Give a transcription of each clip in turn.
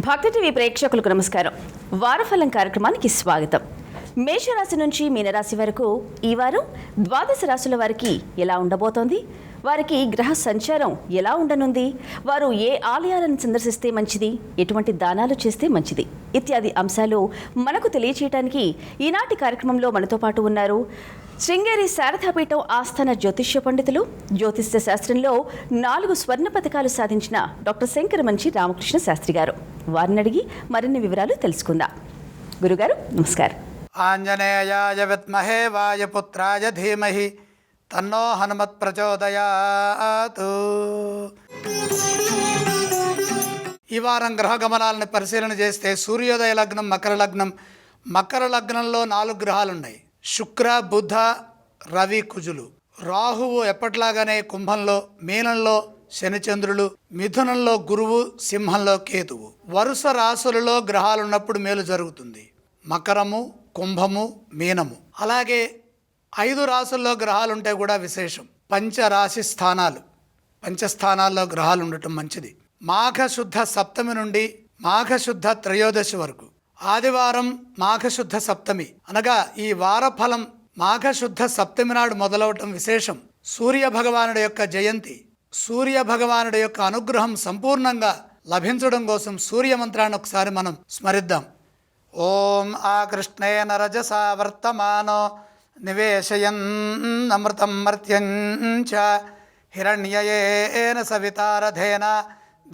భక్తి టీవీ ప్రేక్షకులకు నమస్కారం. వారఫలం కార్యక్రమానికి స్వాగతం. మేషరాశి నుంచి మీనరాశి వరకు ఈ వారం ద్వాదశ రాశుల వారికి ఎలా ఉండబోతోంది, వారికి గ్రహ సంచారం ఎలా ఉండనుంది, వారు ఏ ఆలయాలను సందర్శిస్తే మంచిది, ఎటువంటి దానాలు చేస్తే మంచిది ఇత్యాది అంశాలు మనకు తెలియచేయడానికి ఈనాటి కార్యక్రమంలో మనతో పాటు ఉన్నారు శృంగేరి శారదాపీఠం ఆస్థాన జ్యోతిష్య పండితులు, జ్యోతిష్య శాస్త్రంలో 4 స్వర్ణ పథకాలు సాధించిన డాక్టర్ శంకరమంచి రామకృష్ణ శాస్త్రి గారు. వారిని అడిగి మరిన్ని వివరాలు తెలుసుకుందాం. గురుగారు నమస్కారం. ఆంజనేయాయ విద్మహే వాయుపుత్రాయ ధీమహి తన్నో హనుమత్ ప్రచోదయాత్. ఈ వారం గ్రహ గమనాలను పరిశీలన చేస్తే సూర్యోదయ లగ్నం మకర లగ్నంలో 4 గ్రహాలున్నాయి. శుక్ర, బుధ, రవి, కుజులు. రాహువు ఎప్పట్లాగానే కుంభంలో, మీనంలో శనిచంద్రులు, మిథునంలో గురువు, సింహంలో కేతువు. వరుస రాశులలో గ్రహాలున్నప్పుడు మేలు జరుగుతుంది. మకరము, కుంభము, మీనము. అలాగే 5 రాశుల్లో గ్రహాలుంటే కూడా విశేషం. పంచస్థానాల్లో గ్రహాలు ఉండటం మంచిది. మాఘశుద్ధ సప్తమి నుండి మాఘశుద్ధ త్రయోదశి వరకు ఆదివారం మాఘశుద్ధ సప్తమి అనగా ఈ వారఫలం మాఘశుద్ధ సప్తమి నాడు మొదలవటం విశేషం. సూర్య భగవానుడి యొక్క జయంతి. సూర్య భగవానుడి యొక్క అనుగ్రహం సంపూర్ణంగా లభించడం కోసం సూర్య మంత్రాన్ని ఒకసారి మనం స్మరిద్దాం. ఓం ఆకృష్ణేన రజసా వర్తమానో నివేశయన్ అమృతం మర్త్యంచ హిరణ్యయేన సవితారథేన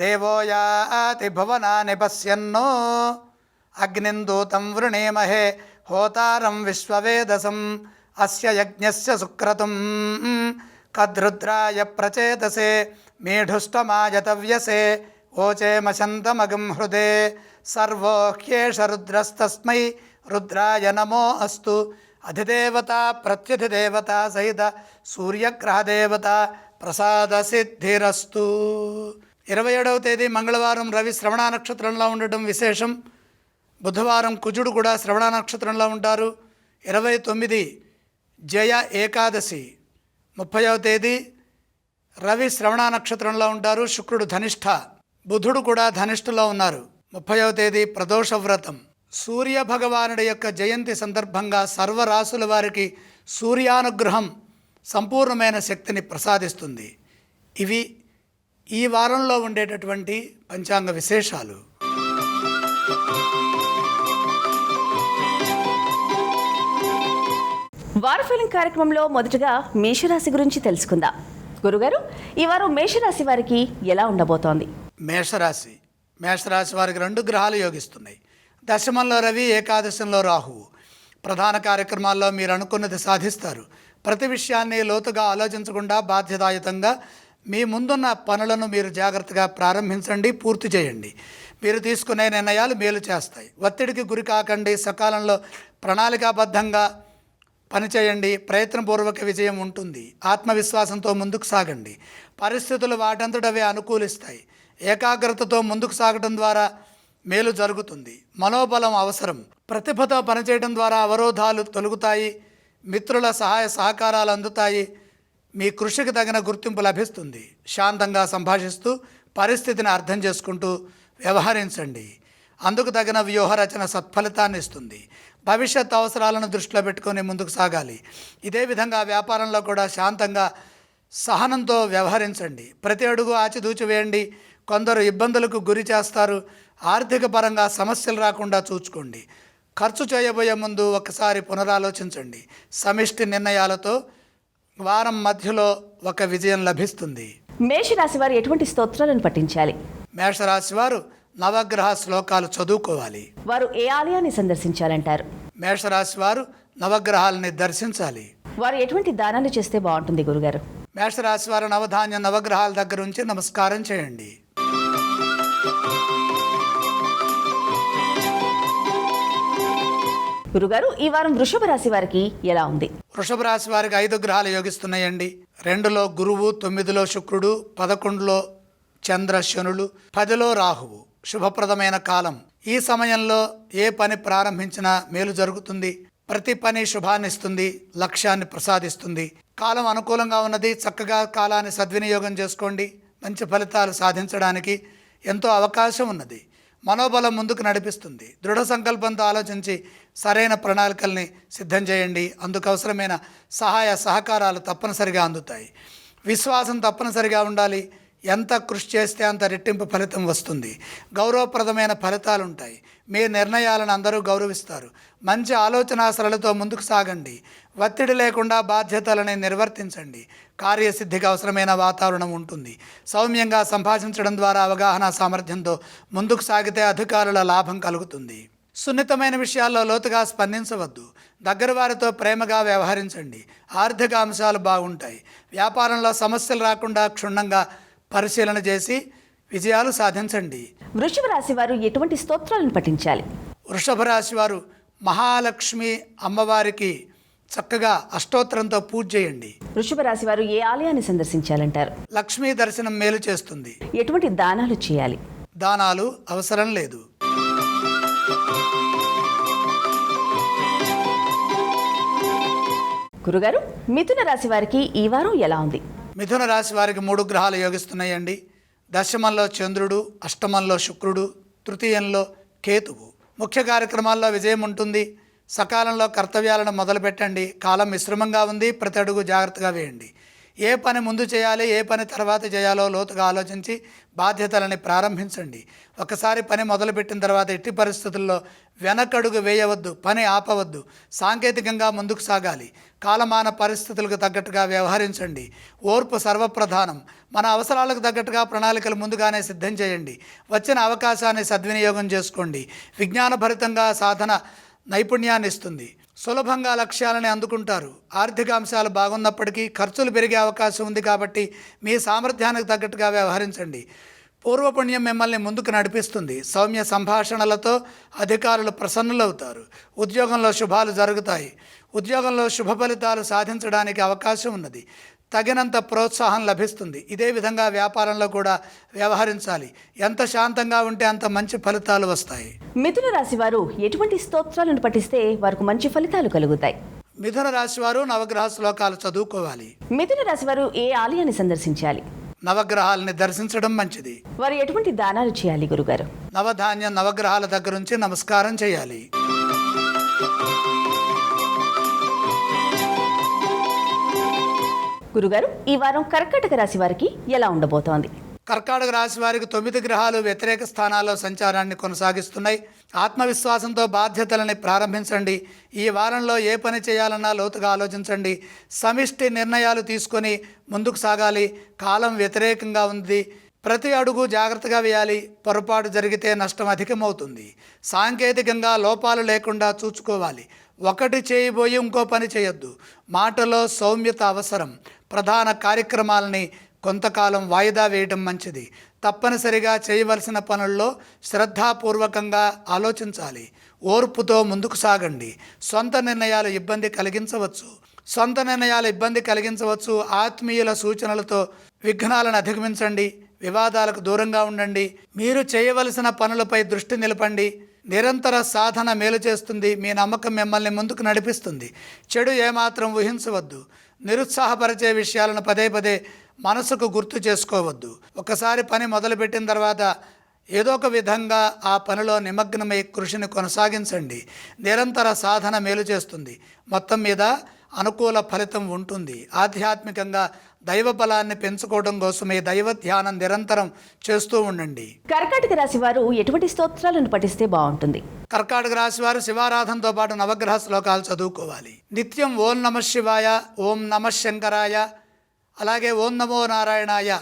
దేవో యాతి భువనాని పశ్యన్నో అగ్నిందూతం వృణీమహే హోతారం విశ్వవేదసం అస్య యజ్ఞస్య సుక్రతుం కద్రుద్రాయ ప్రచేతసే మీఢుష్టమాయతవ్యసే ఓచేమశంతమగం హృదే సర్వో హ్యేష రుద్రస్తస్మై రుద్రాయ నమో అస్తు. అధిదేవత ప్రత్యధిదేవత సహిత సూర్యగ్రహదేవత ప్రసాద సిద్ధిరస్తు. 27వ తేదీ మంగళవారం రవి శ్రవణ నక్షత్రంలో ఉండటం విశేషం. బుధవారం కుజుడు కూడా శ్రవణ నక్షత్రంలో ఉంటారు. 29 జయ ఏకాదశి. 30వ తేదీ రవి శ్రవణ నక్షత్రంలో ఉంటారు. శుక్రుడు ధనిష్ఠ, బుధుడు కూడా ధనిష్ఠలో ఉన్నారు. 30వ తేదీ ప్రదోష వ్రతం. సూర్య భగవానుడి యొక్క జయంతి సందర్భంగా సర్వరాశుల వారికి సూర్యానుగ్రహం సంపూర్ణమైన శక్తిని ప్రసాదిస్తుంది. ఇవి ఈ వారంలో ఉండేటటువంటి పంచాంగ విశేషాలు. వారఫలం కార్యక్రమంలో మొదటగా మేషరాశి గురించి తెలుసుకుందాం. గురుగారు, ఈ వారం మేషరాశి వారికి ఎలా ఉండబోతోంది? మేషరాశి వారికి 2 గ్రహాలు యోగిస్తున్నాయి. దశమంలో రవి, ఏకాదశంలో రాహువు. ప్రధాన కార్యక్రమాల్లో మీరు అనుకున్నది సాధిస్తారు. ప్రతి విషయాన్ని లోతుగా ఆలోచించకుండా బాధ్యతాయుతంగా మీ ముందున్న పనులను మీరు జాగ్రత్తగా ప్రారంభించండి, పూర్తి చేయండి. మీరు తీసుకునే నిర్ణయాలు మేలు చేస్తాయి. ఒత్తిడికి గురి కాకండి. సకాలంలో ప్రణాళికాబద్ధంగా పనిచేయండి. ప్రయత్నపూర్వక విజయం ఉంటుంది. ఆత్మవిశ్వాసంతో ముందుకు సాగండి. పరిస్థితులు వాటంతటవే అనుకూలిస్తాయి. ఏకాగ్రతతో ముందుకు సాగడం ద్వారా మేలు జరుగుతుంది. మనోబలం అవసరం. ప్రతిభతో పనిచేయడం ద్వారా అవరోధాలు తొలగుతాయి. మిత్రుల సహాయ సహకారాలు అందుతాయి. మీ కృషికి తగిన గుర్తింపు లభిస్తుంది. శాంతంగా సంభాషిస్తూ పరిస్థితిని అర్థం చేసుకుంటూ వ్యవహరించండి. అందుకు తగిన వ్యూహరచన సత్ఫలితాన్ని ఇస్తుంది. భవిష్యత్ అవసరాలను దృష్టిలో పెట్టుకొని ముందుకు సాగాలి. ఇదే విధంగా వ్యాపారంలో కూడా శాంతంగా సహనంతో వ్యవహరించండి. ప్రతి అడుగు ఆచితూచి వేయండి. కొందరు ఇబ్బందులకు గురి చేస్తారు. ఆర్థిక పరంగా సమస్యలు రాకుండా చూసుకోండి. ఖర్చు చేయబోయే ముందు ఒకసారి పునరాలోచించండి. సమిష్టి నిర్ణయాలతో వారం మధ్యలో ఒక విజయం లభిస్తుంది. మేషరాశి వారు ఎటువంటి స్తోత్రాలను పఠించాలి? మేషరాశి వారు నవగ్రహ శ్లోకాలు చదువుకోవాలి. వారు ఏ ఆలయాన్ని సందర్శించాలంటారు? మేషరాశి వారు నవగ్రహాలని దర్శించాలి. వారు ఎటువంటి దానాలు చేస్తే బాగుంటుంది గురుగారు? మేషరాశి వారు నవధాన్య నవగ్రహాల దగ్గర ఉంచి నమస్కారం చేయండి. గురుగారు, ఈ వారం వృషభ రాశి వారికి ఎలా ఉంది? వృషభ రాశి వారికి 5 గ్రహాలు యోగిస్తున్నాయండి. 2లో గురువు, 9లో శుక్రుడు, 11లో చంద్ర శనులు, 10లో రాహువు. శుభప్రదమైన కాలం. ఈ సమయంలో ఏ పని ప్రారంభించినా మేలు జరుగుతుంది. ప్రతి పని శుభాన్నిస్తుంది, లక్ష్యాన్ని ప్రసాదిస్తుంది. కాలం అనుకూలంగా ఉన్నది. చక్కగా కాలాన్ని సద్వినియోగం చేసుకోండి. మంచి ఫలితాలు సాధించడానికి ఎంతో అవకాశం ఉన్నది. మనోబలం ముందుకు నడిపిస్తుంది. దృఢ సంకల్పంతో ఆలోచించి సరైన ప్రణాళికల్ని సిద్ధం చేయండి. అందుకు అవసరమైన సహాయ సహకారాలు తప్పనిసరిగా అందుతాయి. విశ్వాసం తప్పనిసరిగా ఉండాలి. ఎంత కృషి చేస్తే అంత రెట్టింపు ఫలితం వస్తుంది. గౌరవప్రదమైన ఫలితాలు ఉంటాయి. మీ నిర్ణయాలను అందరూ గౌరవిస్తారు. మంచి ఆలోచనా సరళితో ముందుకు సాగండి. ఒత్తిడి లేకుండా బాధ్యతలని నిర్వర్తించండి. కార్యసిద్ధికి అవసరమైన వాతావరణం ఉంటుంది. సౌమ్యంగా సంభాషించడం ద్వారా అవగాహన సామర్థ్యంతో ముందుకు సాగితే అధికారుల లాభం కలుగుతుంది. సున్నితమైన విషయాల్లో లోతుగా స్పందించవద్దు. దగ్గర వారితో ప్రేమగా వ్యవహరించండి. ఆర్థిక అంశాలు బాగుంటాయి. వ్యాపారంలో సమస్యలు రాకుండా క్షుణ్ణంగా పరిశీలన చేసి విజయాలు సాధించండి. వృషభ రాశి వారు ఎటువంటి స్తోత్రాలను పఠించాలి? వృషభ రాశి వారు మహాలక్ష్మి అమ్మవారికి చక్కగా అష్టోత్తరంతో పూజ చేయండి. వృషభ రాశి వారు ఏ ఆలయాన్ని సందర్శించాలంటారు? లక్ష్మీ దర్శనం మేలు చేస్తుంది. ఎటువంటి దానాలు చేయాలి? దానాలు అవసరం లేదు. గురుగారు, మిథున రాశి వారికి ఈ వారం ఎలా ఉంది? మిథున రాశి వారికి 3 గ్రహాలు యోగిస్తున్నాయండి. దశమంలో చంద్రుడు, అష్టమంలో శుక్రుడు, తృతీయంలో కేతువు. ముఖ్య కార్యక్రమాల్లో విజయం ఉంటుంది. సకాలంలో కర్తవ్యాలను మొదలుపెట్టండి. కాలం మిశ్రమంగా ఉంది. ప్రతి అడుగు జాగ్రత్తగా వేయండి. ఏ పని ముందు చేయాలి, ఏ పని తర్వాత చేయాలో లోతుగా ఆలోచించి బాధ్యతలని ప్రారంభించండి. ఒకసారి పని మొదలుపెట్టిన తర్వాత ఎట్టి పరిస్థితుల్లో వెనకడుగు వేయవద్దు. పని ఆపవద్దు. సాంకేతికంగా ముందుకు సాగాలి. కాలమాన పరిస్థితులకు తగ్గట్టుగా వ్యవహరించండి. ఓర్పు సర్వప్రధానం. మన అవసరాలకు తగ్గట్టుగా ప్రణాళికలు ముందుగానే సిద్ధం చేయండి. వచ్చిన అవకాశాన్ని సద్వినియోగం చేసుకోండి. విజ్ఞానభరితంగా సాధన నైపుణ్యాన్ని ఇస్తుంది. సులభంగా లక్ష్యాలని అందుకుంటారు. ఆర్థిక అంశాలు బాగున్నప్పటికీ ఖర్చులు పెరిగే అవకాశం ఉంది కాబట్టి మీ సామర్థ్యానికి తగ్గట్టుగా వ్యవహరించండి. పూర్వపుణ్యం మిమ్మల్ని ముందుకు నడిపిస్తుంది. సౌమ్య సంభాషణలతో అధికారులు ప్రసన్నులవుతారు. ఉద్యోగంలో శుభాలు జరుగుతాయి. ఉద్యోగంలో శుభ ఫలితాలు సాధించడానికి అవకాశం ఉన్నది. తగినంత ప్రోత్సాహం లభిస్తుంది. ఇదే విధంగా వ్యాపారంలో కూడా వ్యవహరించాలి. ఎంత శాంతంగా ఉంటే అంత మంచి ఫలితాలు వస్తాయి. మిథున రాశి వారు ఎటువంటి స్తోత్రాలను పఠిస్తే వారికి మంచి ఫలితాలు కలుగుతాయి? మిథున రాశి వారు నవగ్రహ శ్లోకాలు చదువుకోవాలి. మిథున రాశి వారు ఏ ఆలయాన్ని సందర్శించాలి? నవగ్రహాలని దర్శించడం మంచిది. వారు ఎటువంటి దానాలు చేయాలి గురుగారు? నవధాన్యం నవగ్రహాల దగ్గర నుంచి నమస్కారం చేయాలి. గురుగారు, ఈ వారం కర్కాటక రాశి వారికి ఎలా ఉండబోతోంది? కర్కాటక రాశి వారికి 9 గ్రహాలు వ్యతిరేక స్థానాల్లో సంచారాన్ని కొనసాగిస్తున్నాయి. ఆత్మవిశ్వాసంతో బాధ్యతలని ప్రారంభించండి. ఈ వారంలో ఏ పని చేయాలన్నా లోతుగా ఆలోచించండి. సమిష్టి నిర్ణయాలు తీసుకొని ముందుకు సాగాలి. కాలం వ్యతిరేకంగా ఉంది. ప్రతి అడుగు జాగ్రత్తగా వేయాలి. పొరపాటు జరిగితే నష్టం అధికమవుతుంది. సాంకేతికంగా లోపాలు లేకుండా చూసుకోవాలి. ఒకటి చేయబోయి ఇంకో పని చేయొద్దు. మాటలో సౌమ్యత అవసరం. ప్రధాన కార్యక్రమాలని కొంతకాలం వాయిదా వేయడం మంచిది. తప్పనిసరిగా చేయవలసిన పనుల్లో శ్రద్ధాపూర్వకంగా ఆలోచించాలి. ఓర్పుతో ముందుకు సాగండి. సొంత నిర్ణయాలు ఇబ్బంది కలిగించవచ్చు. ఆత్మీయుల సూచనలతో విఘ్నాలను అధిగమించండి. వివాదాలకు దూరంగా ఉండండి. మీరు చేయవలసిన పనులపై దృష్టి నిలపండి. నిరంతర సాధన మేలు చేస్తుంది. మీ నమ్మకం మిమ్మల్ని ముందుకు నడిపిస్తుంది. చెడు ఏమాత్రం ఊహించవద్దు. నిరుత్సాహపరిచే విషయాలను పదే పదే మనసుకు గుర్తు చేసుకోవద్దు. ఒకసారి పని మొదలుపెట్టిన తర్వాత ఏదో ఒక విధంగా ఆ పనిలో నిమగ్నమై కృషిని కొనసాగించండి. నిరంతర సాధన మేలు చేస్తుంది. మొత్తం మీద అనుకూల ఫలితం ఉంటుంది. ఆధ్యాత్మికంగా దైవ బలాన్ని పెంచుకోవడం కోసమే దైవ ధ్యానం నిరంతరం చేస్తూ ఉండండి. కర్కాటక రాశి వారు ఎటువంటి స్తోత్రాలను పఠిస్తే బాగుంటుంది? కర్కాటక రాశి వారు శివారాధనతో పాటు నవగ్రహ శ్లోకాలు చదువుకోవాలి. నిత్యం ఓం నమః శివాయ, ఓం నమః శంకరాయ, అలాగే ఓం నమో నారాయణాయ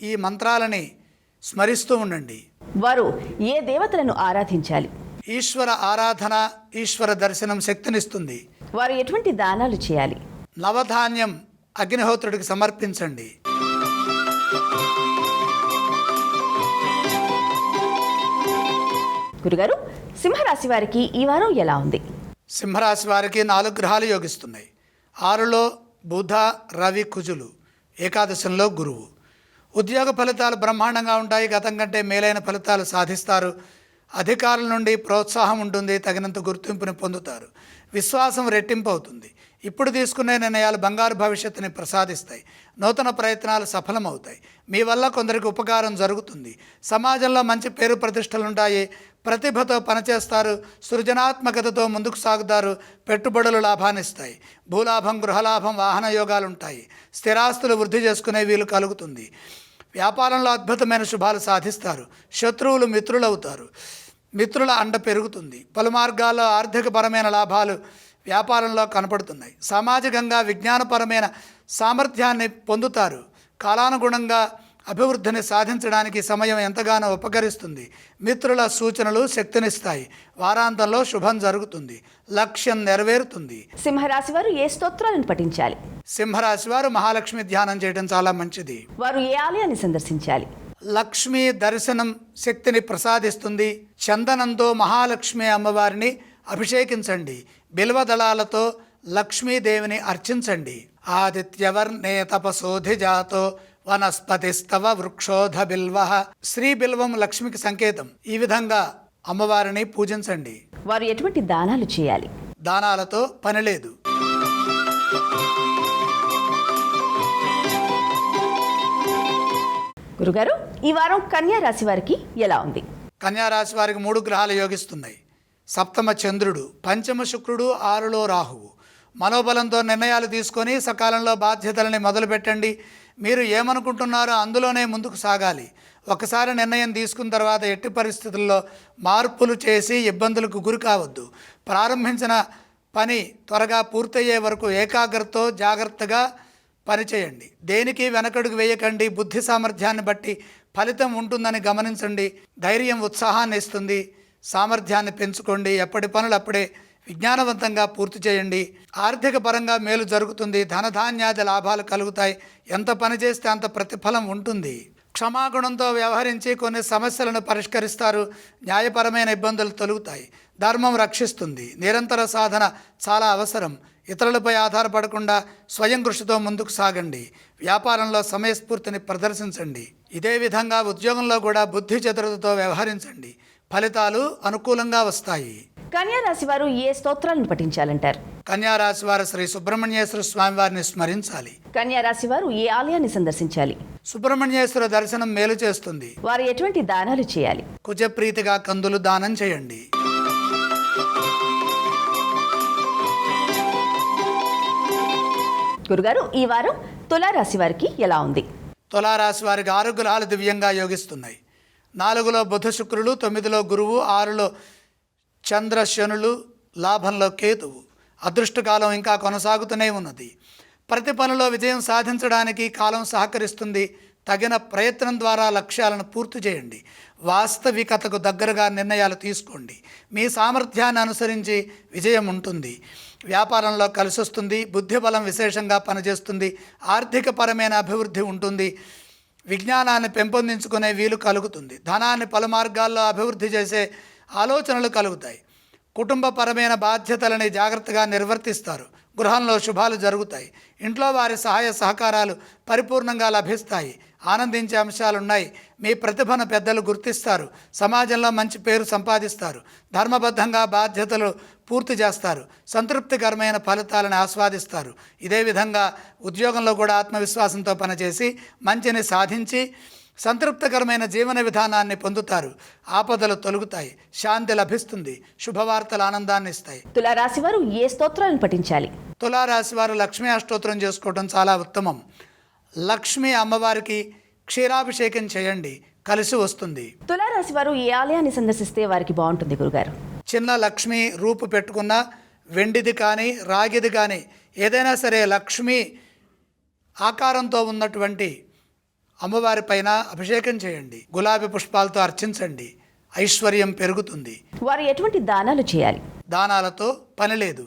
ఈ మంత్రాలని స్మరిస్తూ ఉండండి. వారు ఏ దేవతలను ఆరాధించాలి? ఈశ్వర ఆరాధన, ఈశ్వర దర్శనం శక్తినిస్తుంది. వారు ఎటువంటి దానాలు చేయాలి? నవధాన్యం అగ్నిహోత్రుడికి సమర్పించండి. గురుగారు, సింహరాశి వారికి ఈ వారం ఎలా ఉంది? సింహరాశి వారికి 4 గ్రహాలు యోగిస్తున్నాయి. 6లో బుధ, రవి, కుజులు. ఏకాదశంలో గురువు. ఉద్యోగ ఫలితాలు బ్రహ్మాండంగా ఉంటాయి. గతం కంటే మేలైన ఫలితాలు సాధిస్తారు. అధికారుల నుండి ప్రోత్సాహం ఉంటుంది. తగినంత గుర్తింపుని పొందుతారు. విశ్వాసం రెట్టింపు అవుతుంది. ఇప్పుడు తీసుకునే నిర్ణయాలు బంగారు భవిష్యత్తుని ప్రసాదిస్తాయి. నూతన ప్రయత్నాలు సఫలమవుతాయి. మీ వల్ల కొందరికి ఉపకారం జరుగుతుంది. సమాజంలో మంచి పేరు ప్రతిష్టలుంటాయి. ప్రతిభతో పనిచేస్తారు. సృజనాత్మకతతో ముందుకు సాగుతారు. పెట్టుబడులు లాభాన్నిస్తాయి. భూలాభం, గృహలాభం, వాహన యోగాలు ఉంటాయి. స్థిరాస్తులు వృద్ధి చేసుకునే వీలు కలుగుతుంది. వ్యాపారంలో అద్భుతమైన శుభాలు సాధిస్తారు. శత్రువులు మిత్రులవుతారు. మిత్రుల అండ పెరుగుతుంది. పలు మార్గాల్లో ఆర్థికపరమైన లాభాలు వ్యాపారంలో కనపడుతున్నాయి. సామాజికంగా విజ్ఞానపరమైన సామర్థ్యాన్ని పొందుతారు. కాలానుగుణంగా అభివృద్ధిని సాధించడానికి సమయం ఎంతగానో ఉపకరిస్తుంది. మిత్రుల సూచనలు శక్తినిస్తాయి. వారాంతంలో శుభం జరుగుతుంది. లక్ష్యం నెరవేరుతుంది. సింహరాశి వారు ఏ స్తోత్రాలను పఠించాలి? సింహరాశి వారు మహాలక్ష్మి ధ్యానం చేయడం చాలా మంచిది. వారు ఏ ఆలయాన్ని సందర్శించాలి? లక్ష్మీ దర్శనం శక్తిని ప్రసాదిస్తుంది. చందనంతో మహాలక్ష్మి అమ్మవారిని అభిషేకించండి. బిల్వదళాలతో లక్ష్మీదేవిని అర్చించండి. ఆదిత్యవర్ణే తపసోధిజాతో వనస్పతిస్తవ వృక్షోధ బిల్వ. శ్రీ బిల్వం లక్ష్మికి సంకేతం. ఈ విధంగా అమ్మవారిని పూజించండి. వారు ఎటువంటి దానాలు చేయాలి? దానాలతో పని లేదు. గురుగారు, ఈ వారం కన్యా రాశి వారికి ఎలా ఉంది? కన్యా రాశి వారికి 3 గ్రహాలు యోగిస్తున్నాయి. సప్తమ చంద్రుడు, పంచమ శుక్రుడు, 6లో రాహువు. మనోబలంతో నిర్ణయాలు తీసుకొని సకాలంలో బాధ్యతలని మొదలుపెట్టండి. మీరు ఏమనుకుంటున్నారో అందులోనే ముందుకు సాగాలి. ఒకసారి నిర్ణయం తీసుకున్న తర్వాత ఎట్టి పరిస్థితుల్లో మార్పులు చేసి ఇబ్బందులకు గురి కావద్దు. ప్రారంభించిన పని త్వరగా పూర్తయ్యే వరకు ఏకాగ్రతతో జాగ్రత్తగా పనిచేయండి. దేనికి వెనకడుగు వేయకండి. బుద్ధి సామర్థ్యాన్ని బట్టి ఫలితం ఉంటుందని గమనించండి. ధైర్యం ఉత్సాహాన్ని ఇస్తుంది. సామర్థ్యాన్ని పెంచుకోండి. ఎప్పటి పనులు అప్పుడే విజ్ఞానవంతంగా పూర్తి చేయండి. ఆర్థిక పరంగా మేలు జరుగుతుంది. ధనధాన్యాది లాభాలు కలుగుతాయి. ఎంత పని చేస్తే అంత ప్రతిఫలం ఉంటుంది. క్షమాగుణంతో వ్యవహరించి కొన్ని సమస్యలను పరిష్కరిస్తారు. న్యాయపరమైన ఇబ్బందులు తొలుగుతాయి. ధర్మం రక్షిస్తుంది. నిరంతర సాధన చాలా అవసరం. ఇతరులపై ఆధారపడకుండా స్వయం కృషితో ముందుకు సాగండి. వ్యాపారంలో సమయస్ఫూర్తిని ప్రదర్శించండి. ఇదే విధంగా ఉద్యోగంలో కూడా బుద్ధి చతురతతో వ్యవహరించండి. ఫలితాలు అనుకూలంగా వస్తాయి. కన్యా రాశి వారు ఏ స్తోత్రాలను పఠించాలంటారు? కన్యా రాశి వారు శ్రీ సుబ్రహ్మణ్యేశ్వర స్వామి వారిని స్మరించాలి. కన్యా రాశి వారు ఏ ఆలయాన్ని సందర్శించాలి? సుబ్రహ్మణ్యేశ్వర దర్శనం మేలు చేస్తుంది. వారు ఎటువంటి దానాలు చేయాలి? కుజప్రీతిగా కందులు దానం చేయండి. గురుగారు, ఈ వారం తులారాశి వారికి ఎలా ఉంది? తులారాశి వారికి 6 గ్రహాలు దివ్యంగా యోగిస్తున్నాయి. 4లో బుధ శుక్రులు, 9లో గురువు, 6లో చంద్ర శనులు, లాభంలో కేతువు. అదృష్టకాలం ఇంకా కొనసాగుతూనే ఉన్నది. ప్రతి పనిలో విజయం సాధించడానికి కాలం సహకరిస్తుంది. తగిన ప్రయత్నం ద్వారా లక్ష్యాలను పూర్తి చేయండి. వాస్తవికతకు దగ్గరగా నిర్ణయాలు తీసుకోండి. మీ సామర్థ్యాన్ని అనుసరించి విజయం ఉంటుంది. వ్యాపారంలో కలిసి వస్తుంది. బుద్ధిబలం విశేషంగా పనిచేస్తుంది. ఆర్థికపరమైన అభివృద్ధి ఉంటుంది. విజ్ఞానాన్ని పెంపొందించుకునే వీలు కలుగుతుంది. ధనాన్ని పలు మార్గాల్లో అభివృద్ధి చేసే ఆలోచనలు కలుగుతాయి. కుటుంబపరమైన బాధ్యతలని జాగ్రత్తగా నిర్వర్తిస్తారు. గృహంలో శుభాలు జరుగుతాయి. ఇంట్లో వారి సహాయ సహకారాలు పరిపూర్ణంగా లభిస్తాయి. ఆనందించే అంశాలున్నాయి. మీ ప్రతిభను పెద్దలు గుర్తిస్తారు. సమాజంలో మంచి పేరు సంపాదిస్తారు. ధర్మబద్ధంగా బాధ్యతలు పూర్తి చేస్తారు. సంతృప్తికరమైన ఫలితాలను ఆస్వాదిస్తారు. ఇదే విధంగా ఉద్యోగంలో కూడా ఆత్మవిశ్వాసంతో పనిచేసి మంచిని సాధించి సంతృప్తికరమైన జీవన విధానాన్ని పొందుతారు. ఆపదలు తొలగుతాయి. శాంతి లభిస్తుంది. శుభవార్తలు ఆనందాన్ని ఇస్తాయి. తులారాశి వారు ఏ స్తోత్రాలను పఠించాలి? తులారాశి వారు లక్ష్మీ అష్టోత్తరం చేసుకోవడం చాలా ఉత్తమం. లక్ష్మీ అమ్మవారికి క్షీరాభిషేకం చేయండి. కలిసి వస్తుంది. తులారాశి వారు ఏ ఆలయాన్ని సందర్శిస్తే వారికి బాగుంటుంది గురుగారు? చిన్న లక్ష్మీ రూపు పెట్టుకున్న వెండిది కానీ రాగిది కానీ ఏదైనా సరే లక్ష్మీ ఆకారంతో ఉన్నటువంటి అమ్మవారి పైన అభిషేకం చేయండి. గులాబీ పుష్పాలతో అర్చించండి. ఐశ్వర్యం పెరుగుతుంది. వారు ఎటువంటి దానాలు చేయాలి? దానాలతో పని లేదు.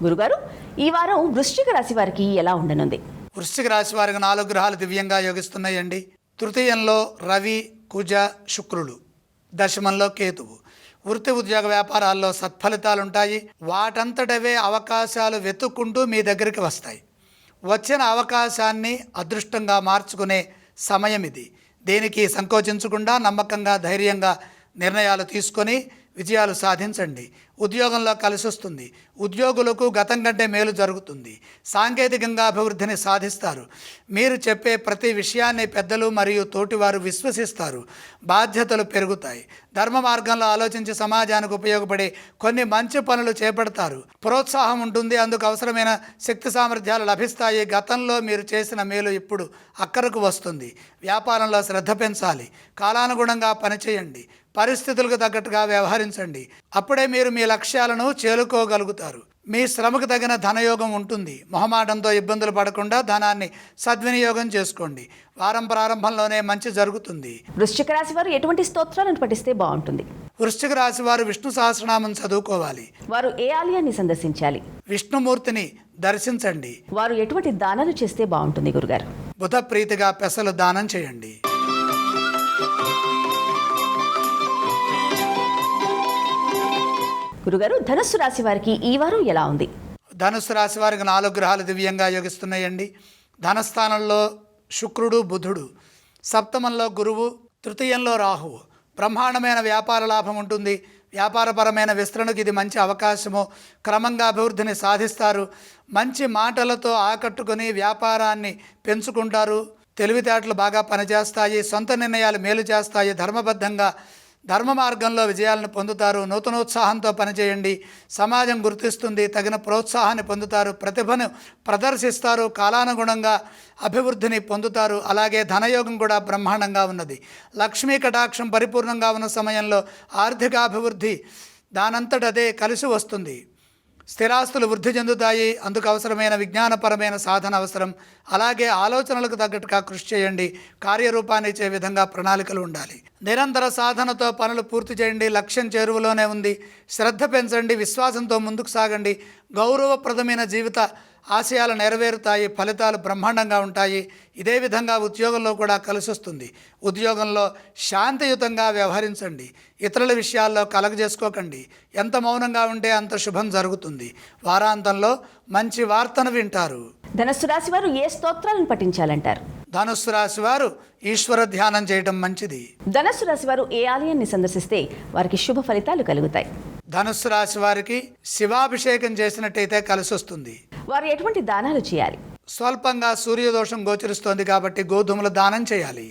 గురుగారు, ఈ వారం వృశ్చిక రాశి వారికి ఎలా ఉండనుంది? వృశ్చిక రాశి వారికి 4 గ్రహాలు దివ్యంగా యోగిస్తున్నాయండి. తృతీయంలో రవి, కుజ, శుక్రులు. దశమంలో కేతువు. వృత్తి ఉద్యోగ వ్యాపారాల్లో సత్ఫలితాలుంటాయి. వాటంతటవే అవకాశాలు వెతుక్కుంటూ మీ దగ్గరికి వస్తాయి. వచ్చిన అవకాశాన్ని అదృష్టంగా మార్చుకునే సమయం ఇది. దేనికి సంకోచించకుండా నమ్మకంగా ధైర్యంగా నిర్ణయాలు తీసుకొని విజయాలు సాధించండి. ఉద్యోగంలో కలిసి వస్తుంది. ఉద్యోగులకు గతం కంటే మేలు జరుగుతుంది. సాంకేతికంగా అభివృద్ధిని సాధిస్తారు. మీరు చెప్పే ప్రతి విషయాన్ని పెద్దలు మరియు తోటివారు విశ్వసిస్తారు. బాధ్యతలు పెరుగుతాయి. ధర్మ మార్గంలో ఆలోచించి సమాజానికి ఉపయోగపడే కొన్ని మంచి పనులు చేపడతారు. ప్రోత్సాహం ఉంటుంది. అందుకు అవసరమైన శక్తి సామర్థ్యాలు లభిస్తాయి. గతంలో మీరు చేసిన మేలు ఇప్పుడు అక్కరకు వస్తుంది. వ్యాపారంలో శ్రద్ధ పెంచాలి. కాలానుగుణంగా పనిచేయండి. పరిస్థితులకు తగ్గట్టుగా వ్యవహరించండి. అప్పుడే మీరు మీ లక్ష్యాలను చేరుకోగలుగుతారు. మీ శ్రమకు తగిన ధనయోగం ఉంటుంది. మొహమాటంతో ఇబ్బందులు పడకుండా ధనాన్ని సద్వినియోగం చేసుకోండి. వారం ప్రారంభంలోనే మంచి జరుగుతుంది. వృశ్చిక రాశి వారు ఎటువంటి స్తోత్రాలను పఠిస్తే బాగుంటుంది? వృశ్చిక రాశి వారు విష్ణు సహస్రనామం చదువుకోవాలి. వారు ఏ ఆలయాన్ని సందర్శించాలి? విష్ణుమూర్తిని దర్శించండి. వారు ఎటువంటి దానాలు చేస్తే బాగుంటుంది గురుగారు? బుధ ప్రీతిగా పెసలు దానం చేయండి. గురుగారు, ధనుస్సు రాశి వారికి ఈ వారం ఎలా ఉంది? ధనుస్సు రాశి వారికి 4 గ్రహాలు దివ్యంగా యోగిస్తున్నాయండి. ధనస్థానంలో శుక్రుడు, బుధుడు, సప్తమంలో గురువు, తృతీయంలో రాహువు. బ్రహ్మాండమైన వ్యాపార లాభం ఉంటుంది. వ్యాపారపరమైన విస్తరణకు ఇది మంచి అవకాశము. క్రమంగా అభివృద్ధిని సాధిస్తారు. మంచి మాటలతో ఆకట్టుకొని వ్యాపారాన్ని పెంచుకుంటారు. తెలివితేటలు బాగా పనిచేస్తాయి. సొంత నిర్ణయాలు మేలు చేస్తాయి. ధర్మబద్ధంగా ధర్మ మార్గంలో విజయాలను పొందుతారు. నూతనోత్సాహంతో పనిచేయండి. సమాజం గుర్తిస్తుంది. తగిన ప్రోత్సాహాన్ని పొందుతారు. ప్రతిభను ప్రదర్శిస్తారు. కాలానుగుణంగా అభివృద్ధిని పొందుతారు. అలాగే ధనయోగం కూడా బ్రహ్మాండంగా ఉన్నది. లక్ష్మీ కటాక్షం పరిపూర్ణంగా ఉన్న సమయంలో ఆర్థికాభివృద్ధి దానంతటదే కలిసి వస్తుంది. స్థిరాస్తులు వృద్ధి చెందుతాయి. అందుకు అవసరమైన విజ్ఞానపరమైన సాధన అవసరం. అలాగే ఆలోచనలకు తగ్గట్టుగా కృషి చేయండి. కార్యరూపాన్ని ఇచ్చే విధంగా ప్రణాళికలు ఉండాలి. నిరంతర సాధనతో పనులు పూర్తి చేయండి. లక్ష్యం చేరువలోనే ఉంది. శ్రద్ధ పెంచండి. విశ్వాసంతో ముందుకు సాగండి. గౌరవప్రదమైన జీవిత ఆశయాలు నెరవేరుతాయి. ఫలితాలు బ్రహ్మాండంగా ఉంటాయి. ఇదే విధంగా ఉద్యోగంలో కూడా కలిసి వస్తుంది. ఉద్యోగంలో శాంతియుతంగా వ్యవహరించండి. ఇతరుల విషయాల్లో కలగజేసుకోకండి. ఎంత మౌనంగా ఉంటే అంత శుభం జరుగుతుంది. వారాంతంలో మంచి వార్తను వింటారు. ధనుస్సు రాశి వారు ఏ స్తోత్రాలను పఠించాలంటారు? ధనుస్సు రాశి వారు ఈశ్వర ధ్యానం చేయడం మంచిది. ధనుస్సు రాశి వారు ఏ ఆలయాన్ని సందర్శిస్తే వారికి శుభ ఫలితాలు కలుగుతాయి? ధనుస్సు రాశి వారికి శివాభిషేకం చేసినట్టయితే కలిసి వస్తుంది. వారు ఎటువంటి దానాలు చేయాలి? స్వల్పంగా సూర్యదోషం గోచరిస్తోంది కాబట్టి గోధుమల దానం చేయాలి.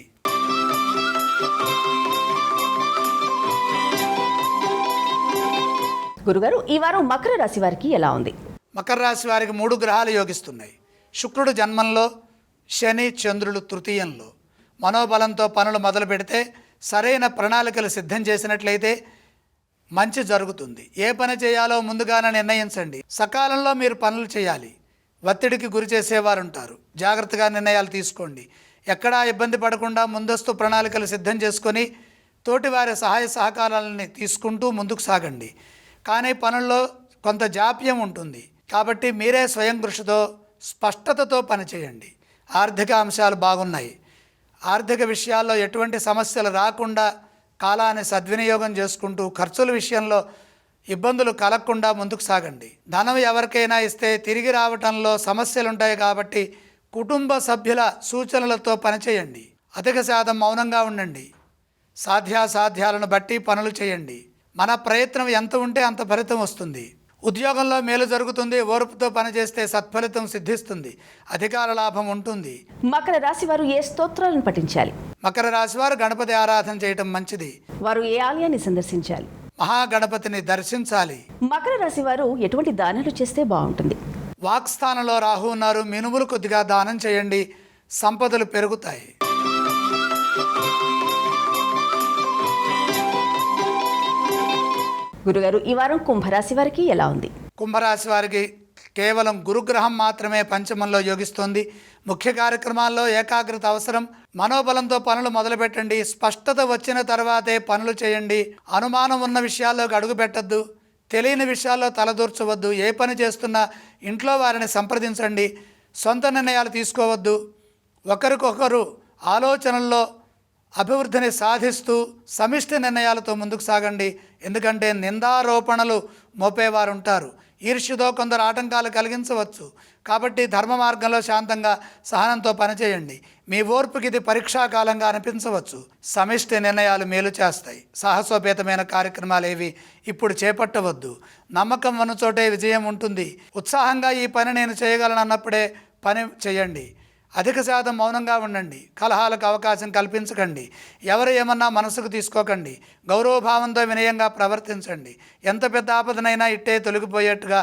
గురుగారు, ఈ వారం మకర రాశి వారికి ఎలా ఉంది? మకర రాశి వారికి 3 గ్రహాలు యోగిస్తున్నాయి. శుక్రుడు జన్మంలో, శని, చంద్రుడు తృతీయంలో. మనోబలంతో పనులు మొదలు పెడితే, సరైన ప్రణాళికలు సిద్ధం చేసినట్లయితే మంచి జరుగుతుంది. ఏ పని చేయాలో ముందుగానే నిర్ణయించండి. సకాలంలో మీరు పనులు చేయాలి. ఒత్తిడికి గురి చేసేవారు ఉంటారు. జాగ్రత్తగా నిర్ణయాలు తీసుకోండి. ఎక్కడా ఇబ్బంది పడకుండా ముందస్తు ప్రణాళికలు సిద్ధం చేసుకొని తోటివారి సహాయ సహకారాలని తీసుకుంటూ ముందుకు సాగండి. కానీ పనుల్లో కొంత జాప్యం ఉంటుంది. కాబట్టి మీరే స్వయం కృషితో స్పష్టతతో పనిచేయండి. ఆర్థిక అంశాలు బాగున్నాయి. ఆర్థిక విషయాల్లో ఎటువంటి సమస్యలు రాకుండా కాలాన్ని సద్వినియోగం చేసుకుంటూ ఖర్చుల విషయంలో ఇబ్బందులు కలగకుండా ముందుకు సాగండి. ధనం ఎవరికైనా ఇస్తే తిరిగి రావటంలో సమస్యలు ఉంటాయి కాబట్టి కుటుంబ సభ్యుల సూచనలతో పనిచేయండి. అధిక శాతం మౌనంగా ఉండండి. సాధ్యాసాధ్యాలను బట్టి పనులు చేయండి. మన ప్రయత్నం ఎంత ఉంటే అంత ఫలితం వస్తుంది. ఉద్యోగంలో మేలు జరుగుతుంది. ఓర్పుతో పనిచేస్తే సత్ఫలితం సిద్ధిస్తుంది. అధికార లాభం ఉంటుంది. మకర రాశి వారు ఏ స్తోత్రాలను పఠించాలి? మకర రాశి వారు గణపతి ఆరాధన చేయటం మంచిది. వారు ఏ ఆలయాన్ని సందర్శించాలి? మహాగణపతిని దర్శించాలి. మకర రాశి వారు ఎటువంటి దానాలు చేస్తే బాగుంటుంది? వాక్స్థానంలో రాహు ఉన్నారు. మినుములు కొద్దిగా దానం చేయండి. సంపదలు పెరుగుతాయి. గురుగారు, ఈ వారం కుంభరాశి వారికి ఎలా ఉంది? కుంభరాశి వారికి కేవలం గురుగ్రహం మాత్రమే పంచమంలో యోగిస్తోంది. ముఖ్య కార్యక్రమాల్లో ఏకాగ్రత అవసరం. మనోబలంతో పనులు మొదలుపెట్టండి. స్పష్టత వచ్చిన తర్వాతే పనులు చేయండి. అనుమానం ఉన్న విషయాల్లోకి అడుగు పెట్టద్దు. తెలియని విషయాల్లో తలదూర్చవద్దు. ఏ పని చేస్తున్నా ఇంట్లో వారిని సంప్రదించండి. సొంత నిర్ణయాలు తీసుకోవద్దు. ఒకరికొకరు ఆలోచనల్లో అభివృద్ధిని సాధిస్తూ సమిష్టి నిర్ణయాలతో ముందుకు సాగండి. ఎందుకంటే నిందారోపణలు మోపేవారు ఉంటారు. ఈర్ష్యతో కొందరు ఆటంకాలు కలిగించవచ్చు. కాబట్టి ధర్మ మార్గంలో శాంతంగా సహనంతో పనిచేయండి. మీ ఓర్పుకి ఇది పరీక్షాకాలంగా అనిపించవచ్చు. సమిష్టి నిర్ణయాలు మేలు చేస్తాయి. సాహసోపేతమైన కార్యక్రమాలు ఏవి ఇప్పుడు చేపట్టవద్దు. నమ్మకం ఉన్న చోటే విజయం ఉంటుంది. ఉత్సాహంగా ఈ పని నేను చేయగలను అన్నప్పుడే పని చేయండి. అధిక శాతం మౌనంగా ఉండండి. కలహాలకు అవకాశం కల్పించకండి. ఎవరు ఏమన్నా మనసుకు తీసుకోకండి. గౌరవభావంతో వినయంగా ప్రవర్తించండి. ఎంత పెద్ద ఆపదనైనా ఇట్టే తొలగిపోయేట్టుగా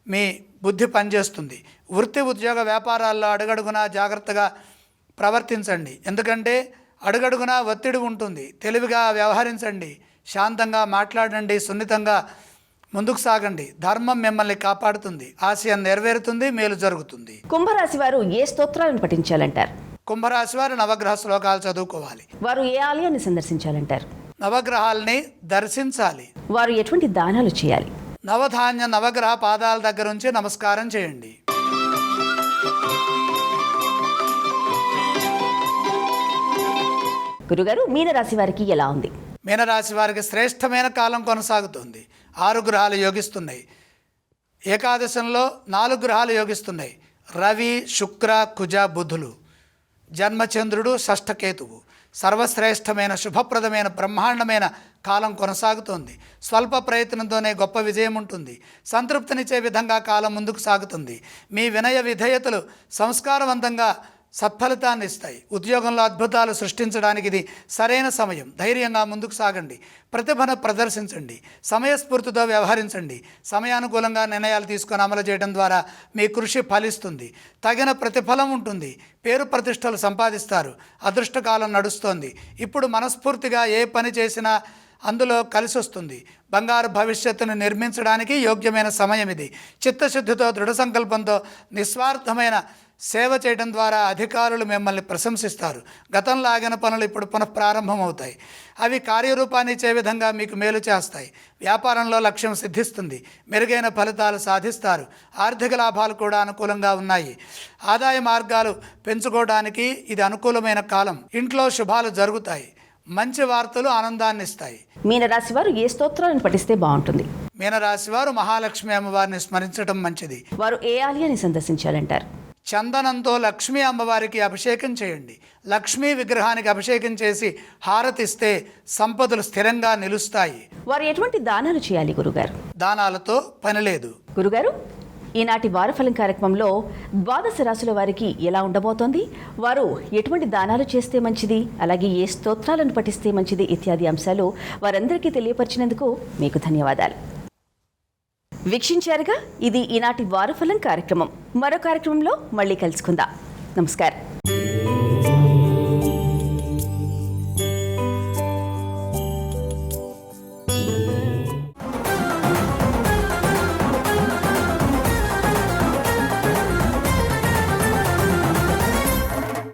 మీ బుద్ధి పనిచేస్తుంది. వృత్తి ఉద్యోగ వ్యాపారాల్లో అడుగడుగునా జాగ్రత్తగా ప్రవర్తించండి. ఎందుకంటే అడుగడుగునా ఒత్తిడి ఉంటుంది. తెలివిగా వ్యవహరించండి. శాంతంగా మాట్లాడండి. సున్నితంగా ముందుకు సాగండి. ధర్మం మిమ్మల్ని కాపాడుతుంది. ఆశయం నెరవేరుతుంది. మేలు జరుగుతుంది. కుంభరాశి వారు ఏ స్తోత్రాలను పఠించాలంటారు? కుంభరాశి వారు నవగ్రహ శ్లోకాలు చదువుకోవాలి. వారు ఏ ఆలయాన్ని సందర్శించాలంటారు? నవగ్రహాల్ని దర్శించాలి. వారు ఎటువంటి దానాలు చేయాలి? నవధాన్య నవగ్రహ పాదాల దగ్గర ఉంచి నమస్కారం చేయండి. గురుగారు, మీనరాశి వారికి ఎలా ఉంది? మీనరాశి వారికి శ్రేష్టమైన కాలం కొనసాగుతుంది. 6 గ్రహాలు యోగిస్తున్నాయి. ఏకాదశంలో 4 గ్రహాలు యోగిస్తున్నాయి. రవి, శుక్ర, కుజ, బుధులు. జన్మచంద్రుడు, షష్ఠకేతువు. సర్వశ్రేష్టమైన శుభప్రదమైన బ్రహ్మాండమైన కాలం కొనసాగుతోంది. స్వల్ప ప్రయత్నంతోనే గొప్ప విజయం ఉంటుంది. సంతృప్తినిచ్చే విధంగా కాలం ముందుకు సాగుతుంది. మీ వినయ విధేయతలు సంస్కారవంతంగా సత్ఫలితాన్ని ఇస్తాయి. ఉద్యోగంలో అద్భుతాలు సృష్టించడానికి ఇది సరైన సమయం. ధైర్యంగా ముందుకు సాగండి. ప్రతిభను ప్రదర్శించండి. సమయస్ఫూర్తితో వ్యవహరించండి. సమయానుకూలంగా నిర్ణయాలు తీసుకొని అమలు చేయడం ద్వారా మీ కృషి ఫలిస్తుంది. తగిన ప్రతిఫలం ఉంటుంది. పేరు ప్రతిష్టలు సంపాదిస్తారు. అదృష్టకాలం నడుస్తోంది. ఇప్పుడు మనస్ఫూర్తిగా ఏ పని చేసినా అందులో కలిసి వస్తుంది. బంగారు భవిష్యత్తును నిర్మించడానికి యోగ్యమైన సమయం ఇది. చిత్తశుద్ధితో దృఢ సంకల్పంతో నిస్వార్థమైన సేవ చేయడం ద్వారా అధికారులు మిమ్మల్ని ప్రశంసిస్తారు. గతంలో ఆగిన పనులు ఇప్పుడు పునఃప్రారంభమవుతాయి. అవి కార్యరూపాన్ని ఇచ్చే విధంగా మీకు మేలు చేస్తాయి. వ్యాపారంలో లక్ష్యం సిద్ధిస్తుంది. మెరుగైన ఫలితాలు సాధిస్తారు. ఆర్థిక లాభాలు కూడా అనుకూలంగా ఉన్నాయి. ఆదాయ మార్గాలు పెంచుకోవడానికి ఇది అనుకూలమైన కాలం. ఇంట్లో శుభాలు జరుగుతాయి. మంచి వార్తలు ఆనందాన్ని ఇస్తాయి. మీనరాశి వారు ఏ స్తోత్రాలను పఠిస్తే బాగుంటుంది? మీనరాశి వారు మహాలక్ష్మి అమ్మవారిని స్మరించడం మంచిది. వారు ఏ ఆలయాన్ని సందర్శించాలంటారు? చందనంతో లక్ష్మీ అమ్మవారికి అభిషేకం చేయండి. లక్ష్మీ విగ్రహానికి అభిషేకం చేసి హారతిస్తే సంపదలు స్థిరంగా నిలుస్తాయి. వారు ఎటువంటి దానాలు చేయాలి గురుగారు? దానాలతో పని లేదు. గురుగారు, ఈనాటి వారఫలం కార్యక్రమంలో ద్వాదశ రాశుల వారికి ఎలా ఉండబోతోంది, వారు ఎటువంటి దానాలు చేస్తే మంచిది, అలాగే ఏ స్తోత్రాలను పఠిస్తే మంచిది ఇత్యాది అంశాలు వారందరికీ తెలియపరిచినందుకు మీకు ధన్యవాదాలు. వీక్షించారుగా, ఇది ఈనాటి వారఫలం కార్యక్రమం. మరో కార్యక్రమంలో మళ్ళీ కలుసుకుందాం. నమస్కారం.